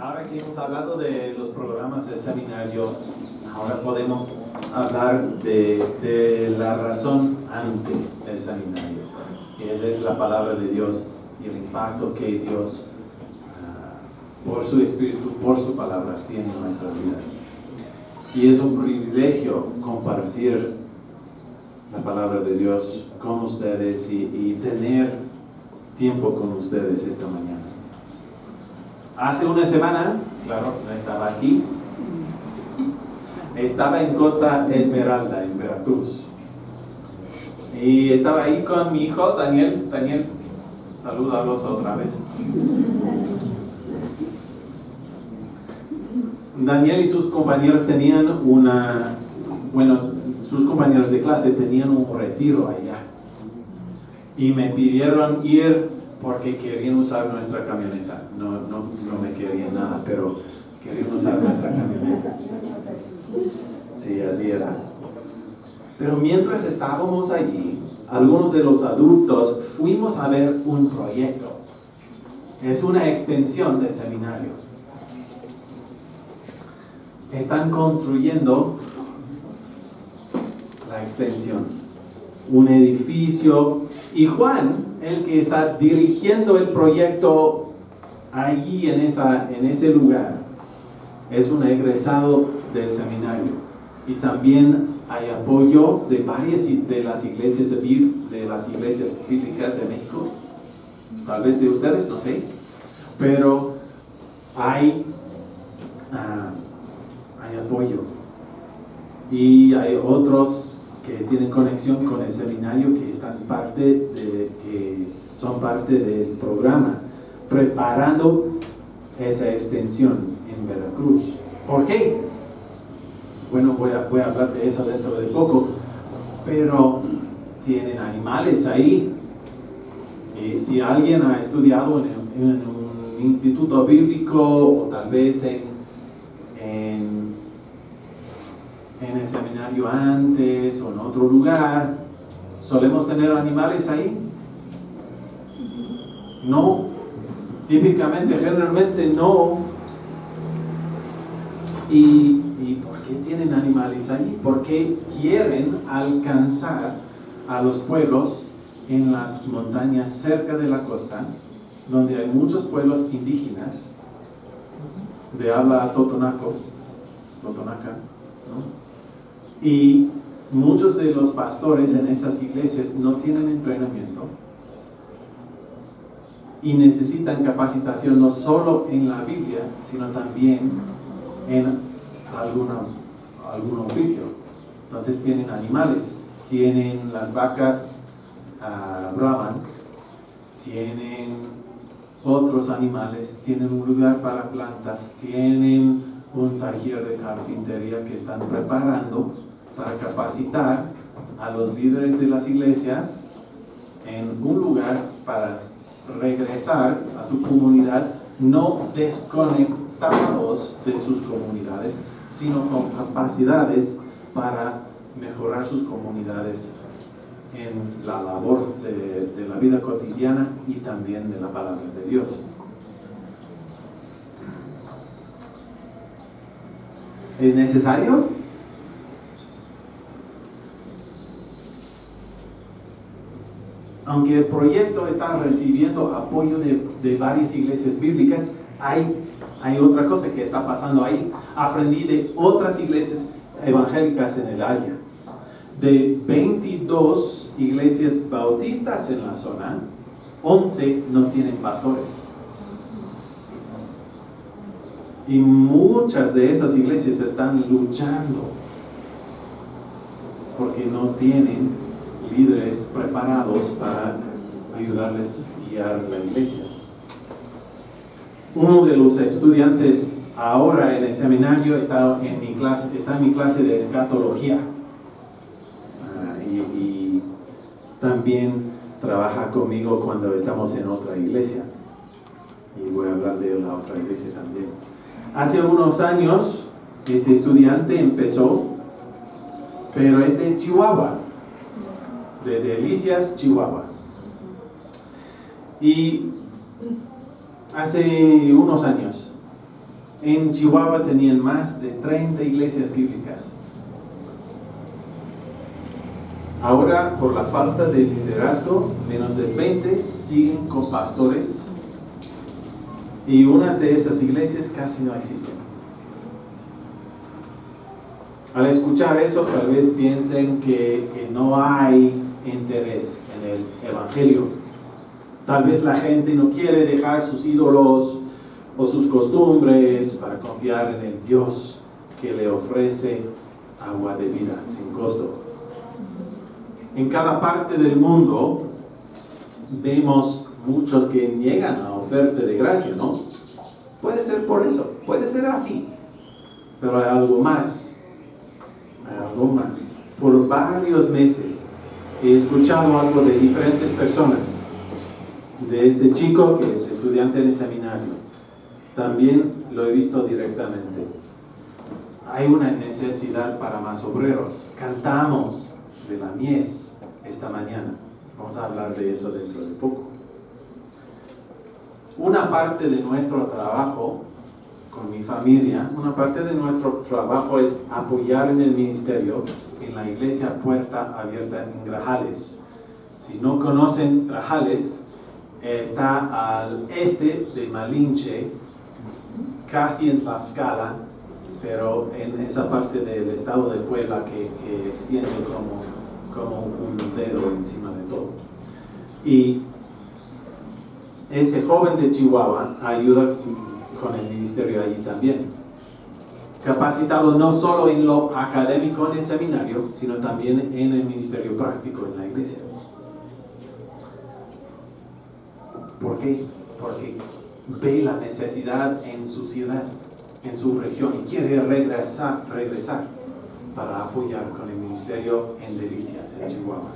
Ahora que hemos hablado de los programas del seminario, ahora podemos hablar de la razón ante el seminario. Y esa es la palabra de Dios y el impacto que Dios, por su Espíritu, por su palabra, tiene en nuestras vidas. Y es un privilegio compartir la palabra de Dios con ustedes y tener tiempo con ustedes esta mañana. Hace una semana, claro, no estaba aquí, estaba en Costa Esmeralda, en Veracruz. Y estaba ahí con mi hijo, Daniel. Daniel, salúdalos otra vez. Daniel y sus compañeros tenían sus compañeros de clase tenían un retiro allá. Y me pidieron ir porque querían usar nuestra camioneta. No me querían nada, pero querían usar nuestra camioneta. Sí, así era. Pero mientras estábamos allí, algunos de los adultos fuimos a ver un proyecto. Es una extensión del seminario. Están construyendo la extensión, un edificio, y Juan, el que está dirigiendo el proyecto allí en ese lugar, es un egresado del seminario. Y también hay apoyo de varias de las iglesias bíblicas de México, tal vez de ustedes, no sé, pero hay apoyo. Y hay otros que tienen conexión con el seminario que son parte del programa, preparando esa extensión en Veracruz. ¿Por qué? Bueno, voy a hablar de eso dentro de poco, pero tienen animales ahí. Y si alguien ha estudiado en un instituto bíblico o tal vez en el seminario antes o en otro lugar, ¿solemos tener animales ahí? No, típicamente, generalmente no. ¿Y por qué tienen animales ahí? Porque quieren alcanzar a los pueblos en las montañas cerca de la costa, donde hay muchos pueblos indígenas de habla totonaca, ¿no? Y muchos de los pastores en esas iglesias no tienen entrenamiento y necesitan capacitación no solo en la Biblia, sino también en algún oficio. Entonces tienen animales, tienen las vacas Brahman, tienen otros animales, tienen un lugar para plantas, tienen un taller de carpintería que están preparando para capacitar a los líderes de las iglesias en un lugar para regresar a su comunidad, no desconectados de sus comunidades, sino con capacidades para mejorar sus comunidades en la labor de la vida cotidiana y también de la palabra de Dios. ¿Es necesario? Aunque el proyecto está recibiendo apoyo de varias iglesias bíblicas, hay otra cosa que está pasando ahí. Aprendí de otras iglesias evangélicas en el área. De 22 iglesias bautistas en la zona, 11 no tienen pastores. Y muchas de esas iglesias están luchando porque no tienen líderes preparados para ayudarles a guiar la iglesia. Uno de los estudiantes ahora en el seminario está en mi clase de escatología y también trabaja conmigo cuando estamos en otra iglesia, y voy a hablar de la otra iglesia también. Hace unos años este estudiante empezó, pero es de Chihuahua, de Delicias, Chihuahua. Y hace unos años En Chihuahua tenían más de 30 iglesias bíblicas. Ahora, por la falta de liderazgo, menos de 20 siguen con pastores y unas de esas iglesias casi no existen. Al escuchar eso, tal vez piensen que no hay interés en el evangelio. Tal vez la gente no quiere dejar sus ídolos o sus costumbres para confiar en el Dios que le ofrece agua de vida sin costo. En cada parte del mundo vemos muchos que niegan la oferta de gracia, ¿no? Puede ser por eso, puede ser así, pero hay algo más. Hay algo más. Por varios meses he escuchado algo de diferentes personas, de este chico que es estudiante en el seminario. También lo he visto directamente. Hay una necesidad para más obreros. Cantamos de la mies esta mañana. Vamos a hablar de eso dentro de poco. Una parte de nuestro trabajo con mi familia, una parte de nuestro trabajo es apoyar en el ministerio en la iglesia Puerta Abierta en Grajales. Si no conocen Grajales, está al este de Malinche, casi en Tlaxcala, pero en esa parte del estado de Puebla que extiende como un dedo encima de todo. Y ese joven de Chihuahua ayuda con el ministerio allí también. Capacitado no solo en lo académico en el seminario, sino también en el ministerio práctico en la iglesia. ¿Por qué? Porque ve la necesidad en su ciudad, en su región, y quiere regresar para apoyar con el ministerio en Delicias, en Chihuahua.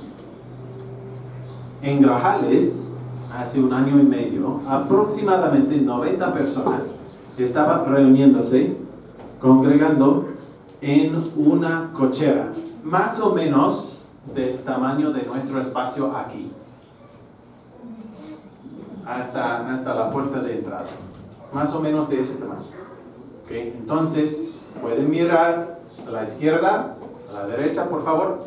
En Grajales, hace 1 año y medio, aproximadamente 90 personas estaban reuniéndose, congregando en una cochera, más o menos del tamaño de nuestro espacio aquí, hasta la puerta de entrada, más o menos de ese tamaño. ¿Okay? Entonces, pueden mirar a la izquierda, a la derecha, por favor.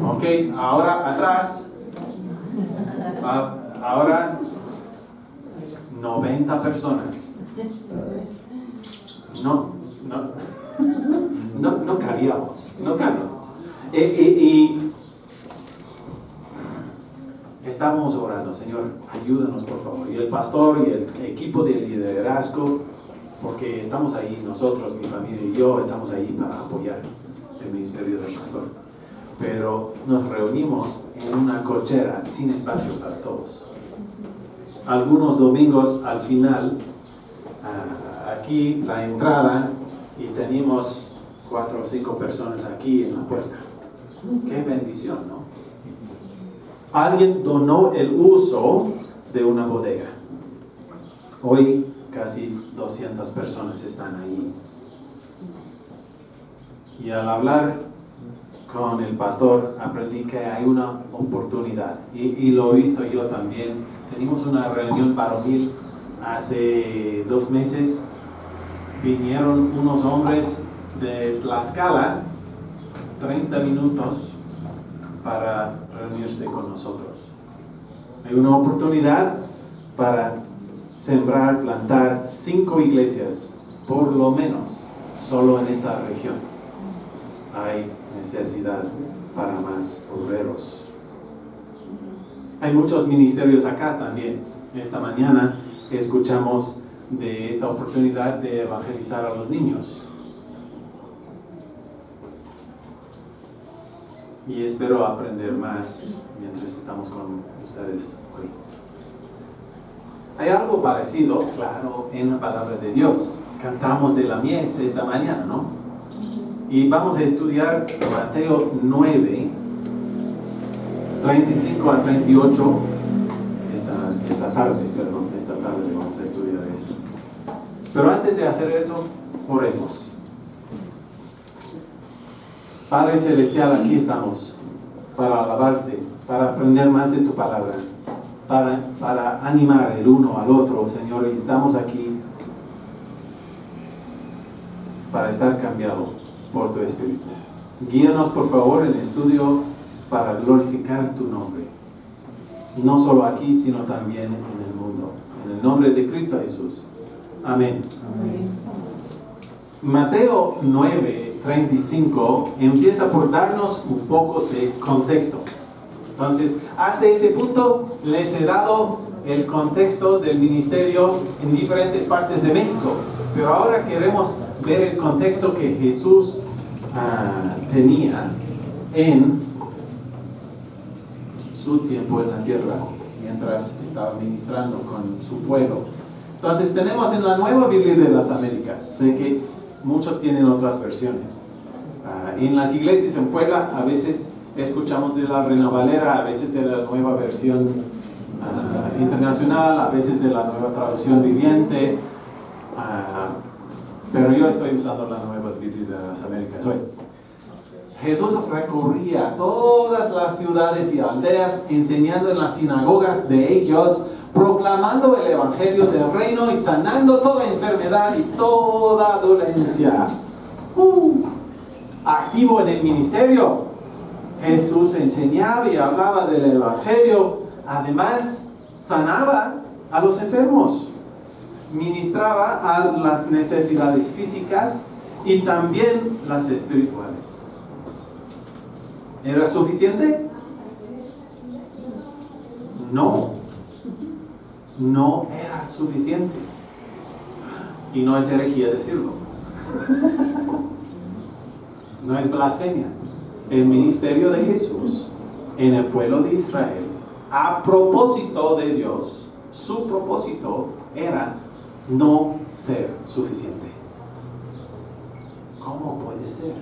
Ok, ahora atrás. Ahora 90 personas. No cabíamos. Y estábamos orando, Señor, ayúdanos por favor. Y el pastor y el equipo de liderazgo, porque estamos ahí, nosotros, mi familia y yo, estamos ahí para apoyar el ministerio del pastor. Pero nos reunimos en una cochera sin espacio para todos. Algunos domingos al final, aquí la entrada, y teníamos 4 o 5 personas aquí en la puerta. ¡Qué bendición!, ¿no? Alguien donó el uso de una bodega. Hoy casi 200 personas están ahí. Y al hablar con el pastor aprendí que hay una oportunidad, y lo he visto yo también. Tenemos una reunión varonil hace 2 meses. Vinieron unos hombres de Tlaxcala, 30 minutos para reunirse con nosotros. Hay una oportunidad para sembrar, plantar 5 iglesias, por lo menos, solo en esa región. Hay necesidad para más obreros. Hay muchos ministerios acá también. Esta mañana escuchamos de esta oportunidad de evangelizar a los niños. Y espero aprender más mientras estamos con ustedes hoy. Hay algo parecido, claro, en la palabra de Dios. Cantamos de la mies esta mañana, ¿no? Y vamos a estudiar Mateo 9, 35 a 38, esta tarde vamos a estudiar eso. Pero antes de hacer eso, oremos. Padre Celestial, aquí estamos para alabarte, para aprender más de tu palabra, para animar el uno al otro, Señor, y estamos aquí para estar cambiado por tu Espíritu. Guíanos, por favor, en el estudio para glorificar tu nombre. No solo aquí, sino también en el mundo. En el nombre de Cristo Jesús. Amén. Amén. Mateo 9:35 empieza por darnos un poco de contexto. Entonces, hasta este punto les he dado el contexto del ministerio en diferentes partes de México. Pero ahora queremos ver el contexto que Jesús tenía en su tiempo en la tierra, mientras estaba ministrando con su pueblo. Entonces tenemos en la Nueva Biblia de las Américas, sé que muchos tienen otras versiones. En las iglesias en Puebla a veces escuchamos de la Reina Valera, a veces de la nueva versión internacional, a veces de la nueva traducción viviente, pero yo estoy usando la Nueva Biblia de las Américas hoy. Jesús recorría todas las ciudades y aldeas, enseñando en las sinagogas de ellos, proclamando el evangelio del reino y sanando toda enfermedad y toda dolencia. Activo en el ministerio, Jesús enseñaba y hablaba del evangelio. Además, sanaba a los enfermos, ministraba a las necesidades físicas y también las espirituales. ¿Era suficiente? No. No era suficiente. Y no es herejía decirlo. No es blasfemia. El ministerio de Jesús en el pueblo de Israel, a propósito de Dios, su propósito era no ser suficiente. ¿Cómo puede ser?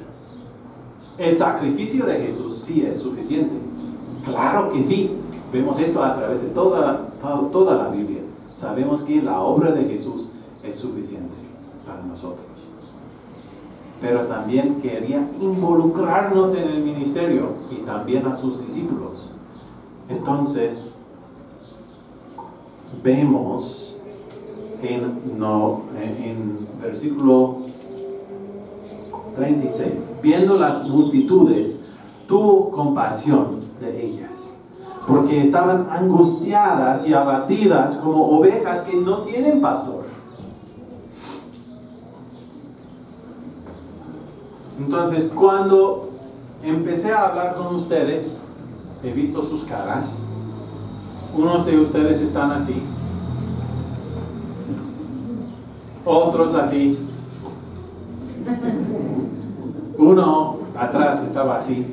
El sacrificio de Jesús sí es suficiente. Claro que sí. Vemos esto a través de toda la Biblia. Sabemos que la obra de Jesús es suficiente para nosotros. Pero también quería involucrarnos en el ministerio y también a sus discípulos. Entonces, vemos en versículo 36, viendo las multitudes, tuvo compasión de ellas, porque estaban angustiadas y abatidas como ovejas que no tienen pastor. Entonces, cuando empecé a hablar con ustedes, he visto sus caras. Unos de ustedes están así, otros así. Uno atrás estaba así.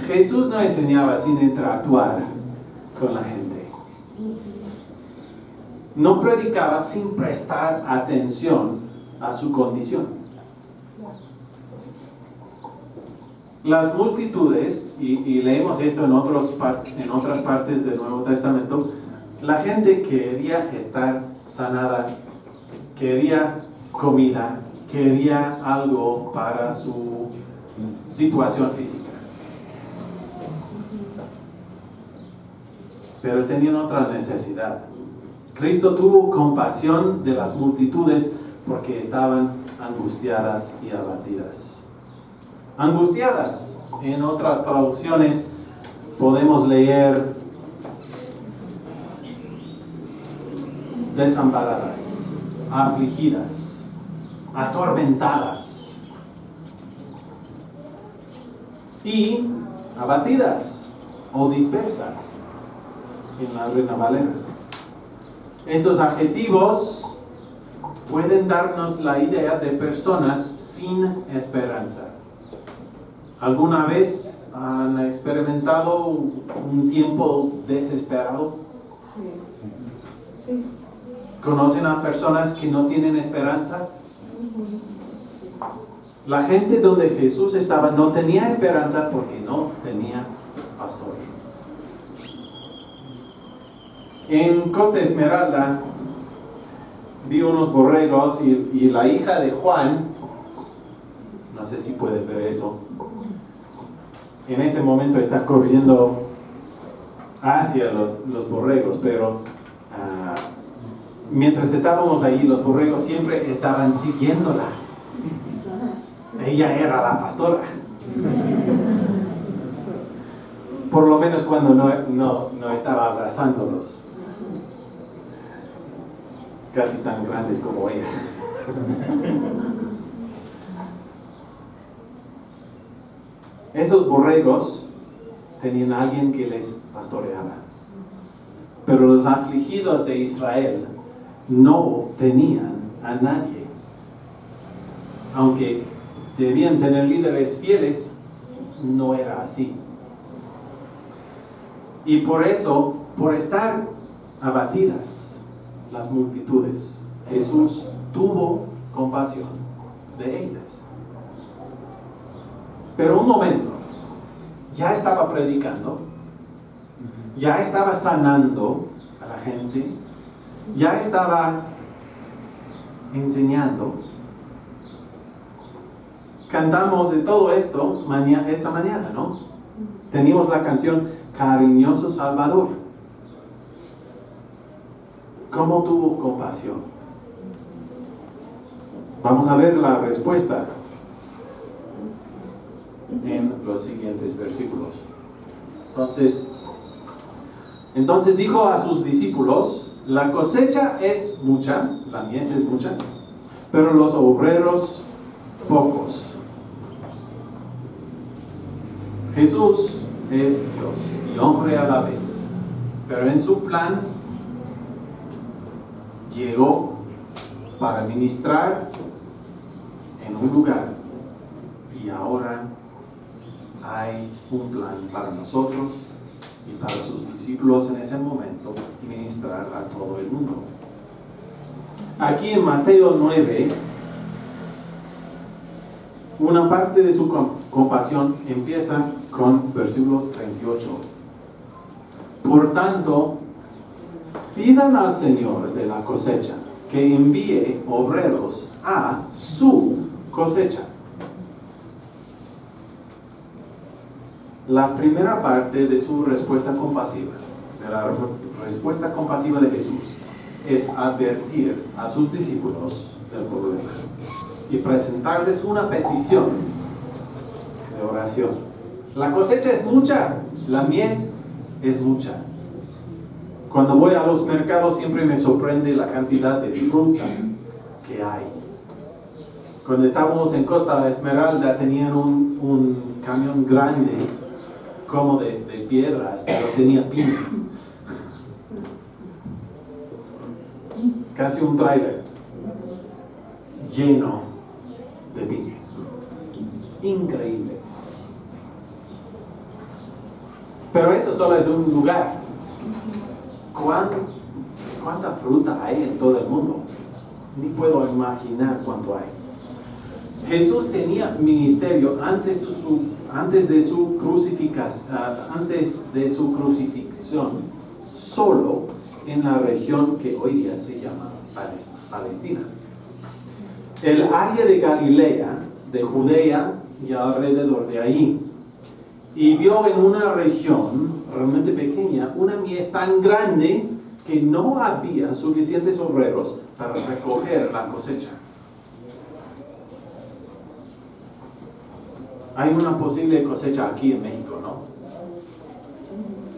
Jesús no enseñaba sin interactuar con la gente. No predicaba sin prestar atención a su condición. Las multitudes, y leemos esto en otras partes del Nuevo Testamento, la gente quería estar sanada, quería comida, quería algo para su situación física. Pero tenían otra necesidad. Cristo tuvo compasión de las multitudes porque estaban angustiadas y abatidas. Angustiadas. En otras traducciones podemos leer desamparadas, afligidas, atormentadas y abatidas o dispersas en la Reina Valera. Estos adjetivos pueden darnos la idea de personas sin esperanza. ¿Alguna vez han experimentado un tiempo desesperado? Sí. ¿Conocen a personas que no tienen esperanza? La gente donde Jesús estaba no tenía esperanza porque no tenía pastor. En Costa Esmeralda vi unos borregos y la hija de Juan, no sé si pueden ver eso, en ese momento está corriendo hacia los borregos, pero Mientras estábamos ahí, los borregos siempre estaban siguiéndola. Ella era la pastora. Por lo menos cuando no estaba abrazándolos. Casi tan grandes como ella. Esos borregos tenían a alguien que les pastoreaba. Pero los afligidos de Israel no tenían a nadie. Aunque debían tener líderes fieles, no era así. Y por eso, por estar abatidas las multitudes, Jesús tuvo compasión de ellas. Pero un momento, ya estaba predicando, ya estaba sanando a la gente, ya estaba enseñando. Cantamos de todo esto esta mañana, ¿no? Teníamos la canción Cariñoso Salvador. ¿Cómo tuvo compasión? Vamos a ver la respuesta en los siguientes versículos. Entonces dijo a sus discípulos: la cosecha es mucha, la mies es mucha, pero los obreros pocos. Jesús es Dios y hombre a la vez, pero en su plan llegó para ministrar en un lugar, y ahora hay un plan para nosotros y para sus discípulos en ese momento, ministrar a todo el mundo. Aquí en Mateo 9, una parte de su compasión empieza con versículo 38. Por tanto, pidan al Señor de la cosecha que envíe obreros a su cosecha. La primera parte de su respuesta compasiva, de la respuesta compasiva de Jesús, es advertir a sus discípulos del problema y presentarles una petición de oración. La cosecha es mucha, la mies es mucha. Cuando voy a los mercados siempre me sorprende la cantidad de fruta que hay. Cuando estábamos en Costa Esmeralda tenían un camión grande como de piedras, pero tenía piña. Casi un tráiler lleno de piña. Increíble. Pero eso solo es un lugar. ¿Cuánta fruta hay en todo el mundo? Ni puedo imaginar cuánto hay. Jesús tenía ministerio antes de su crucifixión, solo en la región que hoy día se llama Palestina. El área de Galilea, de Judea y alrededor de ahí. Y vio en una región realmente pequeña una mies tan grande que no había suficientes obreros para recoger la cosecha. Hay una posible cosecha aquí en México, ¿no?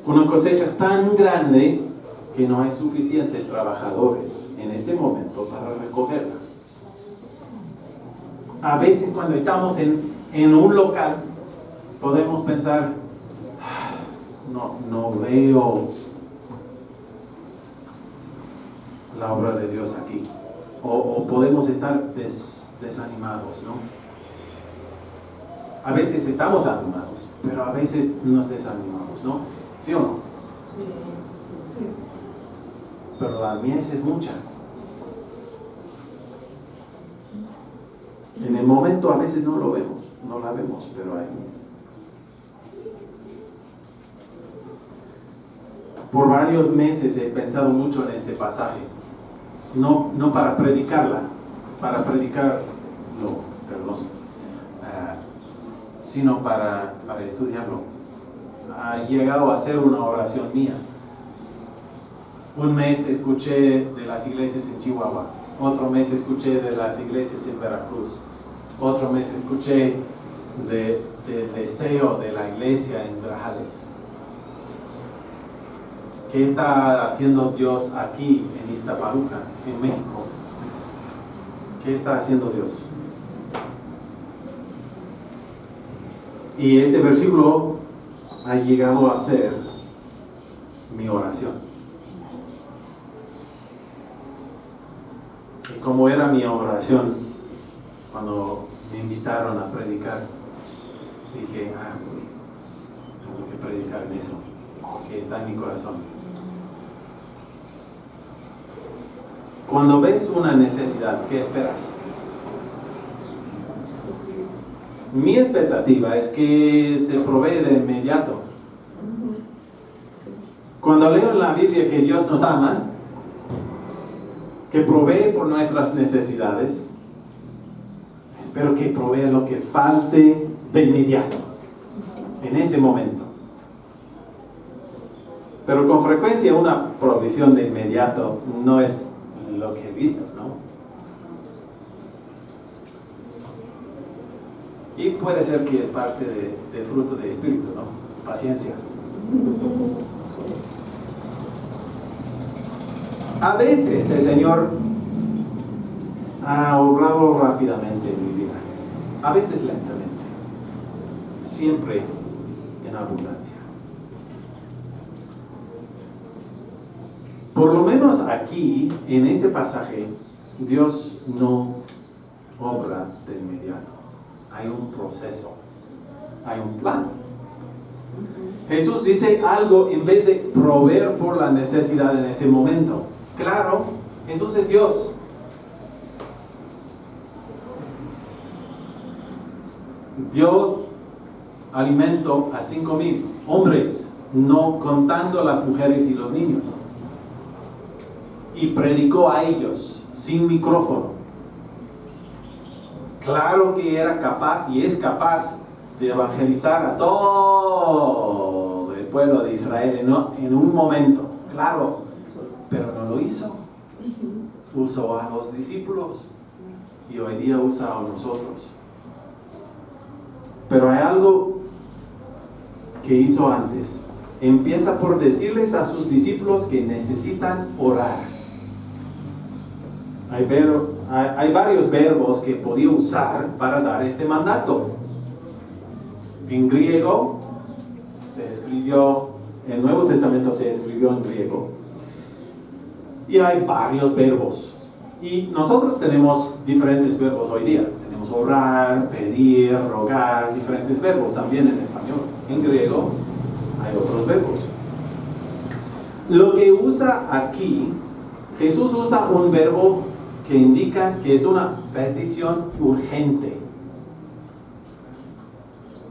Una cosecha tan grande que no hay suficientes trabajadores en este momento para recogerla. A veces cuando estamos en un local podemos pensar, no veo la obra de Dios aquí, o podemos estar desanimados, ¿no? A veces estamos animados, pero a veces nos desanimamos, ¿no? ¿Sí o no? Pero la mies es mucha. En el momento a veces no la vemos, pero hay mies. Por varios meses he pensado mucho en este pasaje, no para predicarlo, sino para estudiarlo. Ha llegado a ser una oración mía. Un mes escuché de las iglesias en Chihuahua, otro mes escuché de las iglesias en Veracruz, otro mes escuché del deseo de la iglesia en Grajales. ¿Qué está haciendo Dios aquí en Iztapaluca, en México? ¿Qué está haciendo Dios? Y este versículo ha llegado a ser mi oración. Y como era mi oración cuando me invitaron a predicar, dije, tengo que predicar en eso, que está en mi corazón. Cuando ves una necesidad, ¿qué esperas? Mi expectativa es que se provee de inmediato. Cuando leo en la Biblia que Dios nos ama, que provee por nuestras necesidades, espero que provea lo que falte de inmediato, en ese momento. Pero con frecuencia una provisión de inmediato no es lo que he visto, ¿no? Y puede ser que es parte de fruto del Espíritu, ¿no? Paciencia. A veces el Señor ha obrado rápidamente en mi vida, a veces lentamente, siempre en abundancia. Por lo menos aquí, en este pasaje, Dios no obra de inmediato. Hay un proceso, hay un plan. Jesús dice algo en vez de proveer por la necesidad en ese momento. Claro, Jesús es Dios. Dio alimento a 5,000 hombres, no contando las mujeres y los niños. Y predicó a ellos sin micrófono. Claro que era capaz y es capaz de evangelizar a todo el pueblo de Israel en un momento, claro, pero no lo hizo. Usó a los discípulos y hoy día usa a nosotros. Pero hay algo que hizo antes. Empieza por decirles a sus discípulos que necesitan orar. Hay varios verbos que podía usar para dar este mandato. En griego se escribió, el Nuevo Testamento se escribió en griego. Y hay varios verbos. Y nosotros tenemos diferentes verbos hoy día. Tenemos orar, pedir, rogar, diferentes verbos también en español. En griego hay otros verbos. Lo que usa aquí, Jesús usa un verbo que indica que es una petición urgente.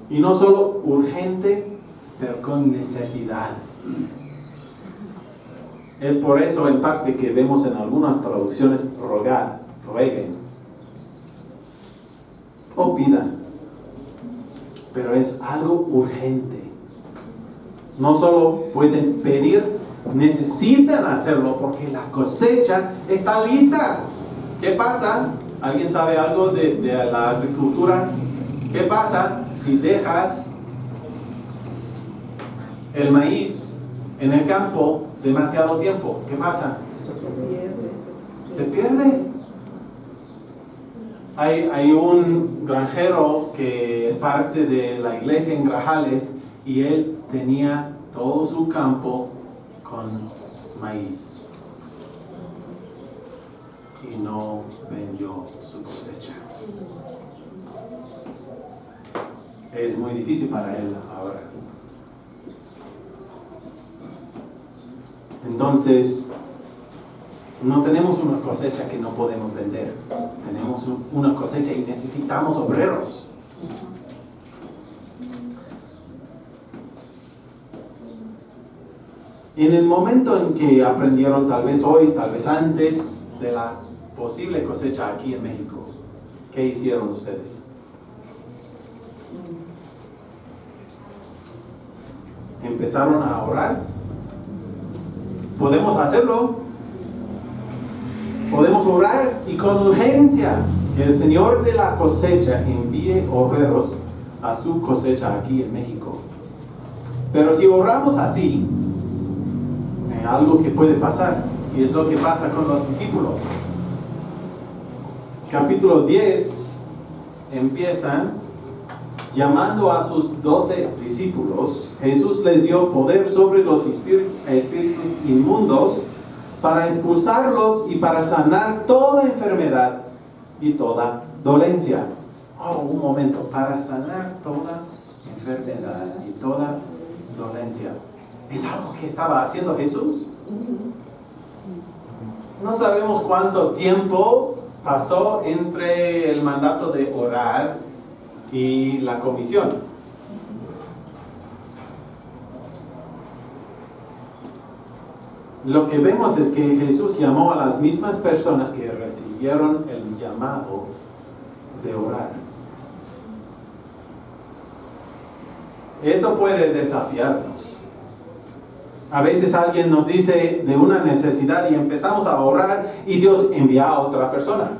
Y no solo urgente, pero con necesidad. Es por eso en parte que vemos en algunas traducciones rogar, rueguen o pidan. Pero es algo urgente. No solo pueden pedir, necesitan hacerlo porque la cosecha está lista. ¿Qué pasa? ¿Alguien sabe algo de la agricultura? ¿Qué pasa si dejas el maíz en el campo demasiado tiempo? ¿Qué pasa? Se pierde. Hay un granjero que es parte de la iglesia en Grajales y él tenía todo su campo con maíz y no vendió su cosecha. Es muy difícil para él ahora. Entonces, no tenemos una cosecha que no podemos vender. Tenemos una cosecha y necesitamos obreros. En el momento en que aprendieron, tal vez hoy, tal vez antes, de la posible cosecha aquí en México, ¿qué hicieron ustedes? ¿Empezaron a orar? Podemos hacerlo. Podemos orar y con urgencia que el Señor de la cosecha envíe obreros a su cosecha aquí en México. Pero si oramos así, algo que puede pasar, y es lo que pasa con los discípulos. Capítulo 10 empiezan llamando a sus 12 discípulos. Jesús les dio poder sobre los espíritus inmundos para expulsarlos y para sanar toda enfermedad y toda dolencia. Oh, un momento, para sanar toda enfermedad y toda dolencia. ¿Es algo que estaba haciendo Jesús? No sabemos cuánto tiempo pasó entre el mandato de orar y la comisión. Lo que vemos es que Jesús llamó a las mismas personas que recibieron el llamado de orar. Esto puede desafiarnos. A veces alguien nos dice de una necesidad y empezamos a orar y Dios envía a otra persona.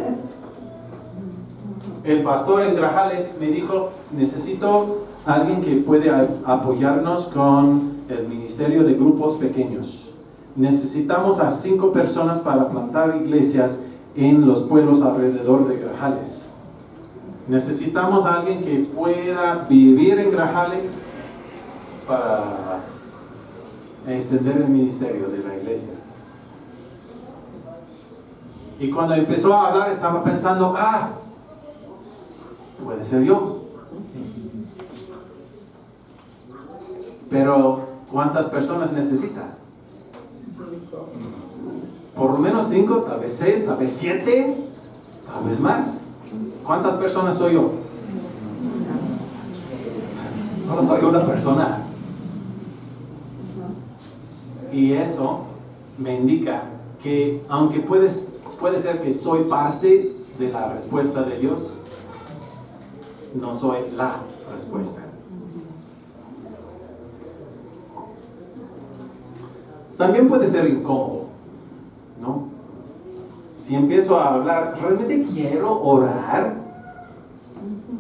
El pastor en Grajales me dijo, necesito a alguien que puede apoyarnos con el ministerio de grupos pequeños. Necesitamos a 5 personas para plantar iglesias en los pueblos alrededor de Grajales. Necesitamos a alguien que pueda vivir en Grajales para extender el ministerio de la iglesia. Y cuando empezó a hablar estaba pensando, puede ser yo. Pero ¿cuántas personas necesita? Por lo menos 5, tal vez 6, tal vez 7, tal vez más. ¿Cuántas personas soy yo? Solo soy una persona. Y eso me indica que aunque puede ser que soy parte de la respuesta de Dios, no soy la respuesta. También puede ser incómodo, ¿no? Si empiezo a hablar, ¿realmente quiero orar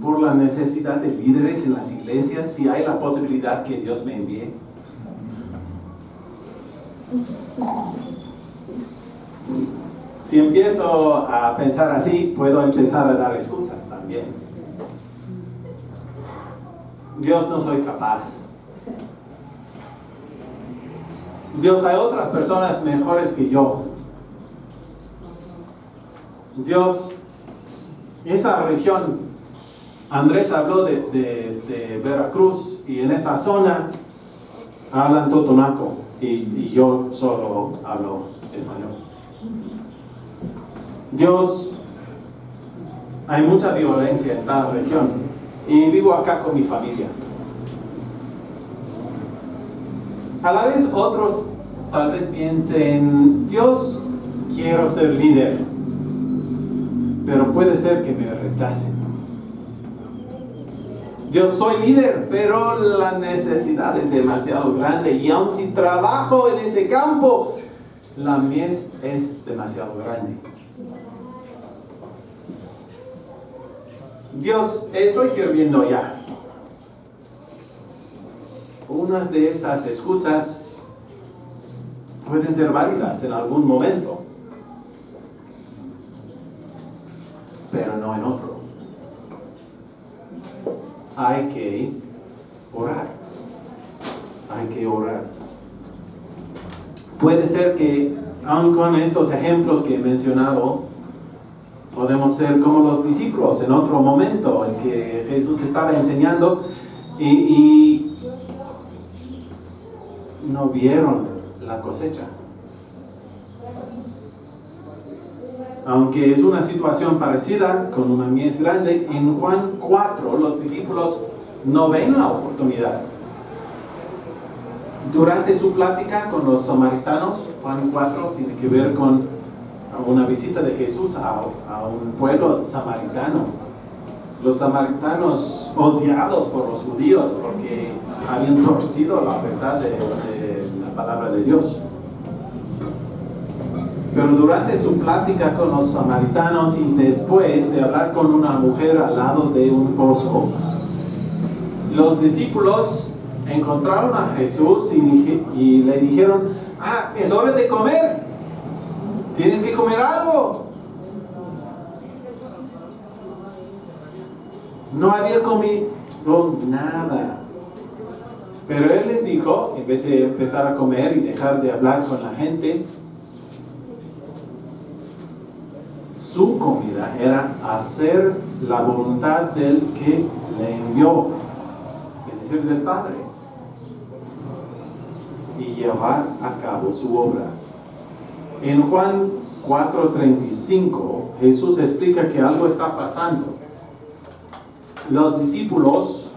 por la necesidad de líderes en las iglesias si hay la posibilidad que Dios me envíe? Si empiezo a pensar así, puedo empezar a dar excusas también. Dios, no soy capaz. Dios, hay otras personas mejores que yo. Dios, esa región, Andrés habló de Veracruz y en esa zona hablan totonaco y yo solo hablo español. Dios, hay mucha violencia en tal región y vivo acá con mi familia. A la vez otros tal vez piensen, Dios, quiero ser líder, pero puede ser que me rechacen. Yo soy líder, pero la necesidad es demasiado grande y aun si trabajo en ese campo, la mies es demasiado grande. Dios, estoy sirviendo ya. Unas de estas excusas pueden ser válidas en algún momento, pero no en otro. Hay que orar. Hay que orar. Puede ser que, aun con estos ejemplos que he mencionado, podemos ser como los discípulos en otro momento en que Jesús estaba enseñando y no vieron la cosecha. Aunque es una situación parecida con una mies grande, en Juan 4 los discípulos no ven la oportunidad. Durante su plática con los samaritanos, Juan 4 tiene que ver con una visita de Jesús a un pueblo samaritano. Los samaritanos odiados por los judíos porque habían torcido la verdad de la palabra de Dios. Pero durante su plática con los samaritanos y después de hablar con una mujer al lado de un pozo, los discípulos encontraron a Jesús y le dijeron: es hora de comer, tienes que comer algo. No había comido nada. Pero él les dijo, en vez de empezar a comer y dejar de hablar con la gente, su comida era hacer la voluntad del que le envió, es decir, del Padre, y llevar a cabo su obra. En Juan 4:35, Jesús explica que algo está pasando. Los discípulos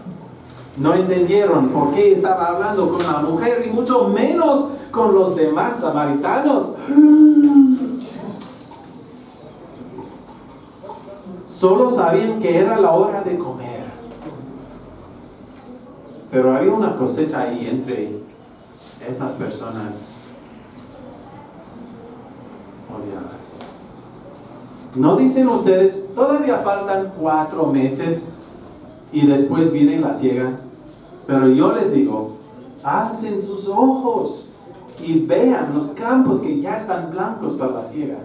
no entendieron por qué estaba hablando con la mujer y mucho menos con los demás samaritanos. Solo sabían que era la hora de comer. Pero había una cosecha ahí entre estas personas odiadas. ¿No dicen ustedes, todavía faltan 4 meses y después viene la siega? Pero yo les digo, alcen sus ojos y vean los campos que ya están blancos para la siega.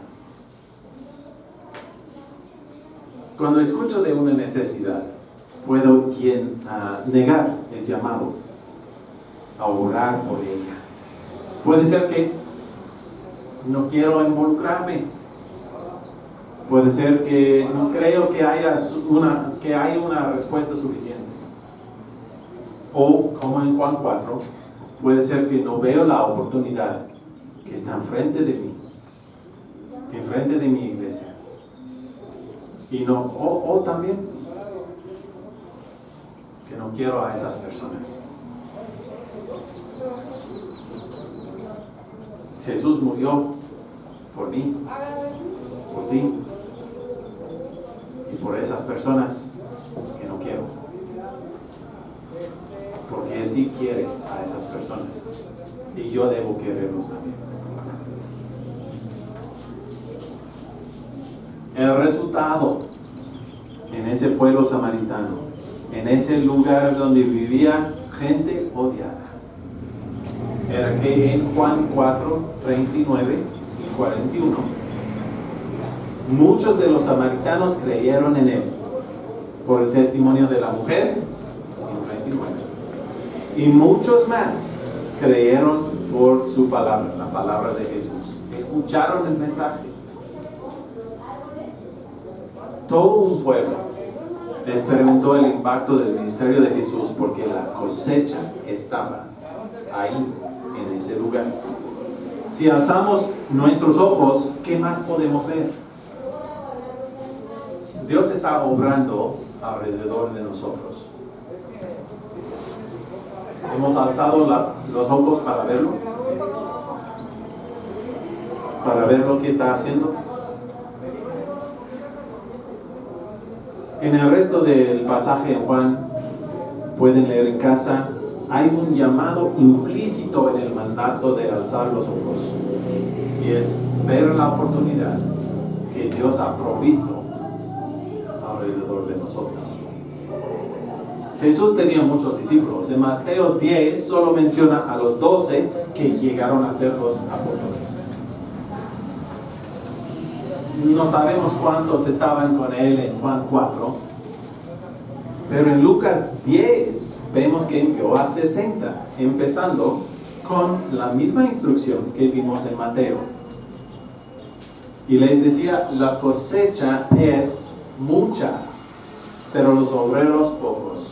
Cuando escucho de una necesidad, puedo negar el llamado a orar por ella. Puede ser que no quiero involucrarme. Puede ser que no creo que haya una respuesta suficiente. O, como en Juan 4, puede ser que no veo la oportunidad que está enfrente de mí, enfrente de mi iglesia. Y no, o también que no quiero a esas personas. Jesús murió por mí, por ti y por esas personas que no quiero, porque Él sí quiere a esas personas y yo debo quererlos también. El resultado en ese pueblo samaritano, en ese lugar donde vivía gente odiada, era que en Juan 4, 39 y 41, muchos de los samaritanos creyeron en Él por el testimonio de la mujer, en 39, y muchos más creyeron por su palabra, la palabra de Jesús. Escucharon el mensaje. Todo un pueblo experimentó el impacto del ministerio de Jesús porque la cosecha estaba ahí, en ese lugar. Si alzamos nuestros ojos, ¿qué más podemos ver? Dios está obrando alrededor de nosotros. ¿Hemos alzado los ojos para verlo? ¿Para ver lo que está haciendo? En el resto del pasaje en Juan, pueden leer en casa, hay un llamado implícito en el mandato de alzar los ojos. Y es ver la oportunidad que Dios ha provisto alrededor de nosotros. Jesús tenía muchos discípulos. En Mateo 10 solo menciona a los 12 que llegaron a ser los apóstoles. No sabemos cuántos estaban con él en Juan 4, pero en Lucas 10 vemos que envió a 70, empezando con la misma instrucción que vimos en Mateo. Y les decía, la cosecha es mucha, pero los obreros pocos.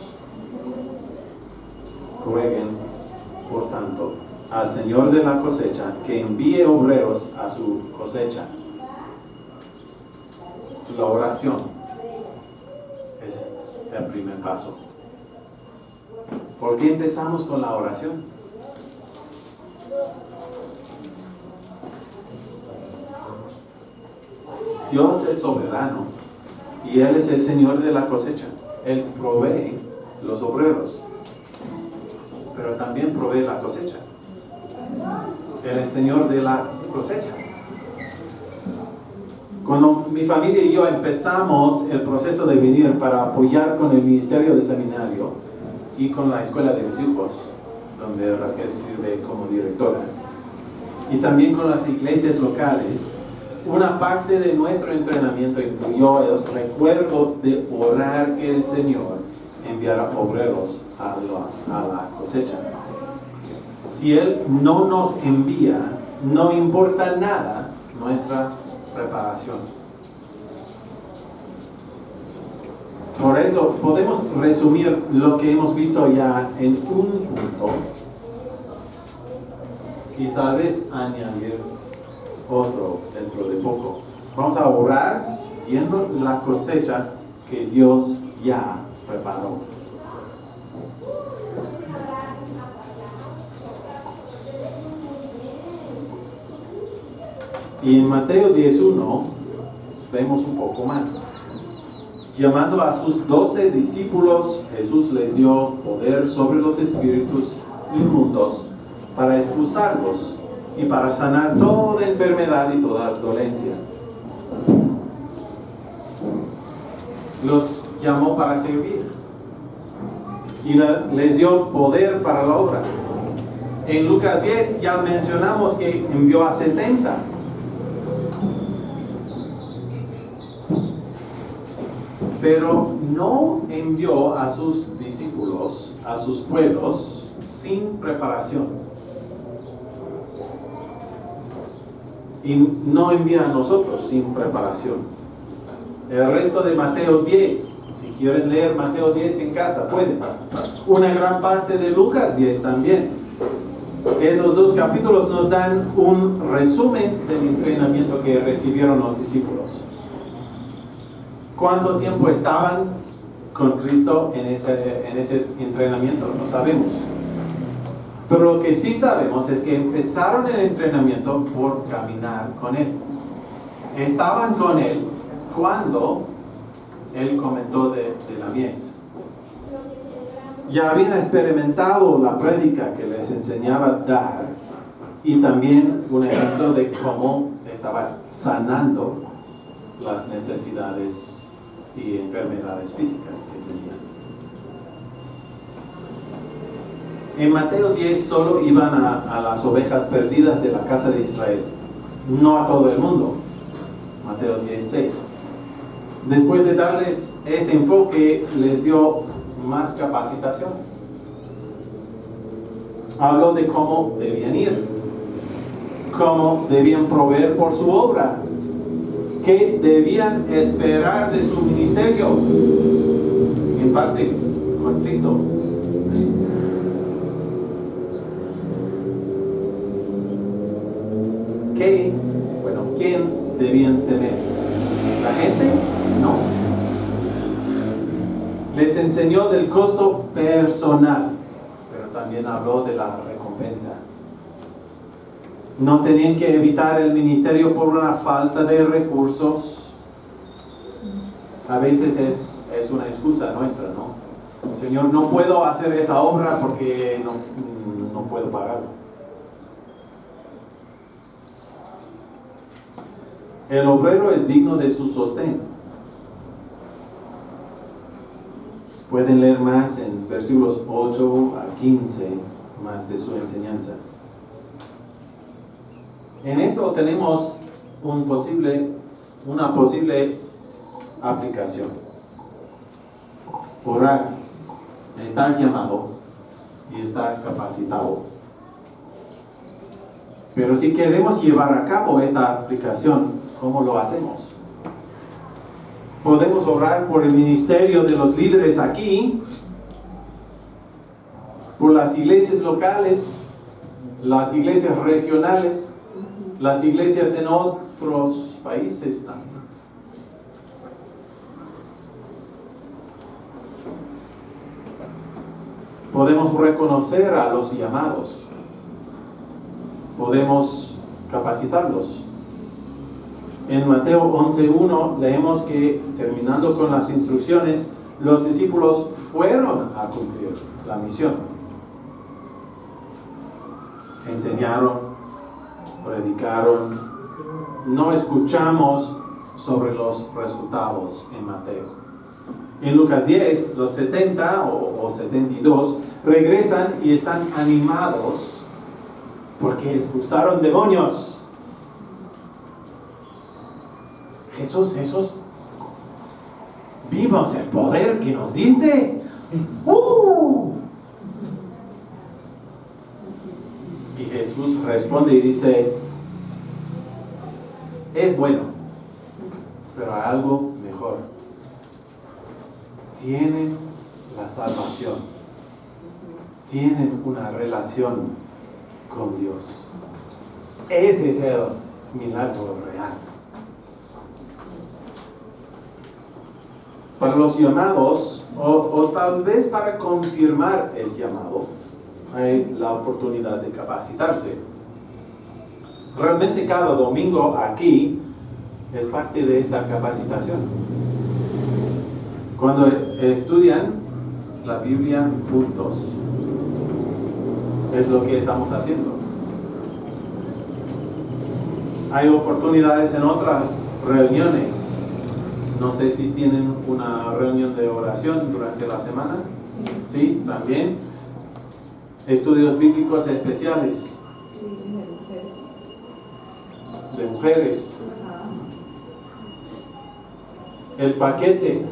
Rueguen, por tanto, al Señor de la cosecha que envíe obreros a su cosecha. La oración es el primer paso. ¿Por qué empezamos con la oración? Dios es soberano y Él es el Señor de la cosecha. Él provee los obreros, pero también provee la cosecha. Él es Señor de la cosecha. Cuando mi familia y yo empezamos el proceso de venir para apoyar con el ministerio de seminario y con la escuela de mis hijos, donde Raquel sirve como directora, y también con las iglesias locales, una parte de nuestro entrenamiento incluyó el recuerdo de orar que el Señor enviara obreros a la cosecha. Si Él no nos envía, no importa nada nuestra preparación. Por eso podemos resumir lo que hemos visto ya en un punto y tal vez añadir otro dentro de poco. Vamos a orar viendo la cosecha que Dios ya preparó. Y en Mateo 10:1 vemos un poco más. Llamando a sus 12 discípulos, Jesús les dio poder sobre los espíritus inmundos para expulsarlos y para sanar toda enfermedad y toda dolencia. Los llamó para servir y les dio poder para la obra. En Lucas 10 ya mencionamos que envió a 70. Pero no envió a sus discípulos, a sus pueblos, sin preparación. Y no envía a nosotros sin preparación. El resto de Mateo 10, si quieren leer Mateo 10 en casa, pueden. Una gran parte de Lucas 10 también. Esos dos capítulos nos dan un resumen del entrenamiento que recibieron los discípulos. ¿Cuánto tiempo estaban con Cristo en ese entrenamiento? No sabemos. Pero lo que sí sabemos es que empezaron el entrenamiento por caminar con Él. Estaban con Él cuando Él comentó de la mies. Ya habían experimentado la prédica que les enseñaba a dar y también un ejemplo de cómo estaba sanando las necesidades y enfermedades físicas que tenían. En Mateo 10 solo iban a las ovejas perdidas de la casa de Israel, no a todo el mundo. Mateo 10:6. Después de darles este enfoque, les dio más capacitación. Habló de cómo debían ir, cómo debían proveer por su obra, qué debían esperar de su ministerio. En parte, conflicto. ¿Quién debían temer? ¿La gente? No. Les enseñó del costo personal, pero también habló de la recompensa. No tenían que evitar el ministerio por una falta de recursos. A veces es una excusa nuestra, ¿no? Señor, no puedo hacer esa obra porque no puedo pagarlo. El obrero es digno de su sostén. Pueden leer más en versículos 8 a 15, más de su enseñanza. En esto tenemos una posible aplicación. Orar, estar llamado y estar capacitado. Pero si queremos llevar a cabo esta aplicación, ¿cómo lo hacemos? Podemos orar por el ministerio de los líderes aquí, por las iglesias locales, las iglesias regionales, las iglesias en otros países también. Podemos reconocer a los llamados. Podemos capacitarlos. En Mateo 11:1 leemos que, terminando con las instrucciones, los discípulos fueron a cumplir la misión. Enseñaron, predicaron. No escuchamos sobre los resultados en Mateo. En Lucas 10, los 70 o 72 regresan y están animados porque expulsaron demonios. Jesús, vimos el poder que nos diste. Y Jesús responde y dice, es bueno, pero hay algo mejor. Tienen la salvación. Tienen una relación con Dios. Ese es el milagro real. Para los llamados, o tal vez para confirmar el llamado, hay la oportunidad de capacitarse. Realmente cada domingo aquí es parte de esta capacitación. Cuando estudian la Biblia juntos, es lo que estamos haciendo. Hay oportunidades en otras reuniones. No sé si tienen una reunión de oración durante la semana. Sí, también. Estudios bíblicos especiales. De mujeres. El paquete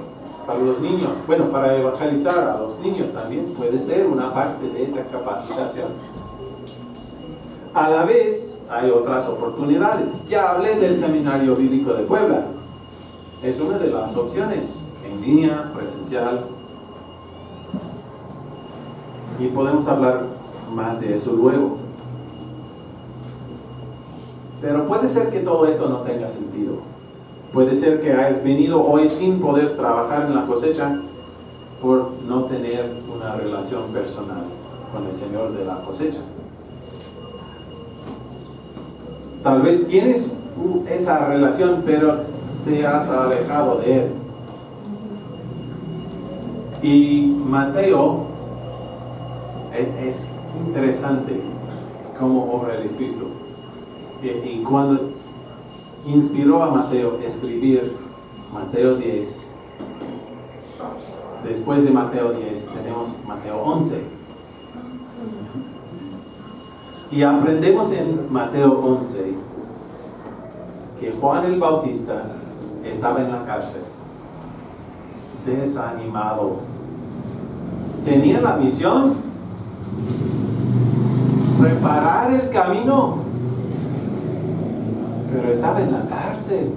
para los niños. Bueno, para evangelizar a los niños también puede ser una parte de esa capacitación. A la vez, hay otras oportunidades. Ya hablé del Seminario Bíblico de Puebla. Es una de las opciones, en línea, presencial. Y podemos hablar más de eso luego. Pero puede ser que todo esto no tenga sentido. Puede ser que hayas venido hoy sin poder trabajar en la cosecha por no tener una relación personal con el Señor de la cosecha. Tal vez tienes esa relación, pero te has alejado de Él. Y Mateo, es interesante cómo obra el Espíritu. Y cuando inspiró a Mateo a escribir Mateo 10, después de Mateo 10 tenemos Mateo 11. Y aprendemos en Mateo 11 que Juan el Bautista estaba en la cárcel, desanimado. Tenía la misión, preparar el camino, pero estaba en la cárcel.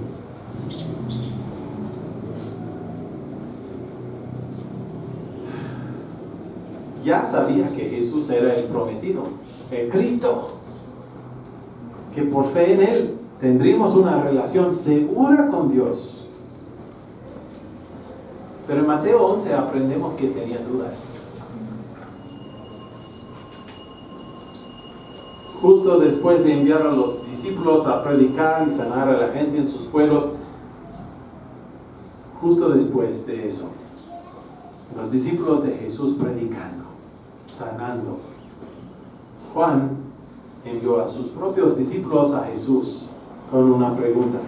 Ya sabía que Jesús era el prometido, el Cristo, que por fe en Él tendríamos una relación segura con Dios. Pero en Mateo 11 aprendemos que tenía dudas. Justo después de enviar a los discípulos a predicar y sanar a la gente en sus pueblos, justo después de eso, los discípulos de Jesús predicando, sanando, Juan envió a sus propios discípulos a Jesús con una pregunta: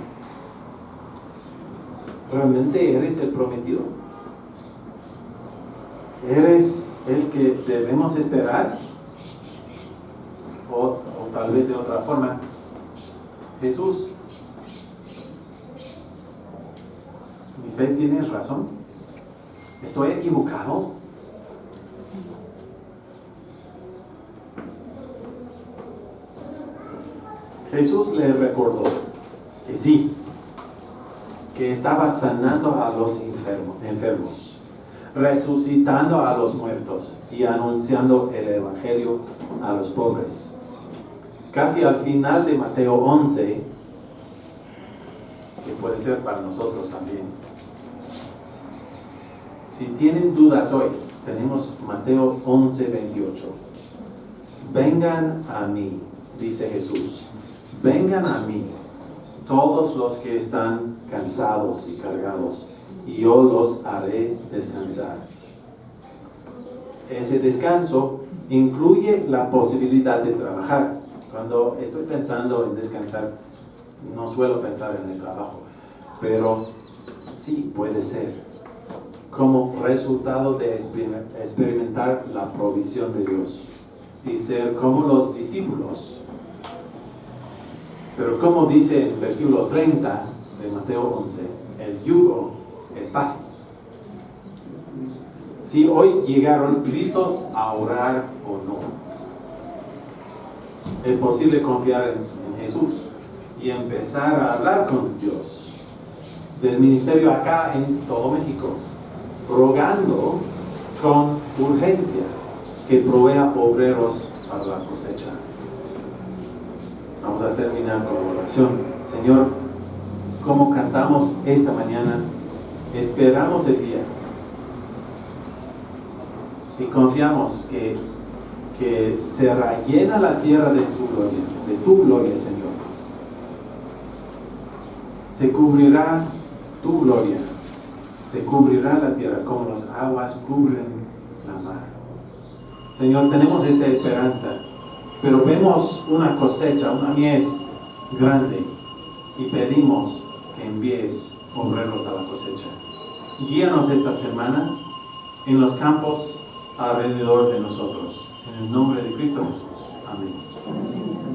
¿realmente eres el prometido? ¿Eres el que debemos esperar? O tal vez de otra forma, Jesús, ¿mi fe tiene razón? ¿Estoy equivocado? Jesús le recordó que sí, que estaba sanando a los enfermos, resucitando a los muertos y anunciando el evangelio a los pobres. Casi al final de Mateo 11, que puede ser para nosotros también. Si tienen dudas hoy, tenemos Mateo 11, 28. Vengan a mí, dice Jesús, vengan a mí, todos los que están cansados y cargados, y yo los haré descansar. Ese descanso incluye la posibilidad de trabajar. Cuando estoy pensando en descansar, no suelo pensar en el trabajo. pero sí puede ser como resultado de experimentar la provisión de Dios y ser como los discípulos. Pero como dice en versículo 30 de Mateo 11, el yugo es fácil. Si hoy llegaron listos a orar o no, es posible confiar en Jesús y empezar a hablar con Dios. Del ministerio acá en todo México, rogando con urgencia que provea obreros para la cosecha. Vamos a terminar con oración. Señor, como cantamos esta mañana, esperamos el día y confiamos que se rellena la tierra de su gloria, de tu gloria, Señor. Se cubrirá tu gloria, se cubrirá la tierra como las aguas cubren la mar. Señor, tenemos esta esperanza, pero vemos una cosecha, una mies grande y pedimos que envíes obreros a la cosecha. Guíanos esta semana en los campos alrededor de nosotros. En el nombre de Cristo Jesús. Amén.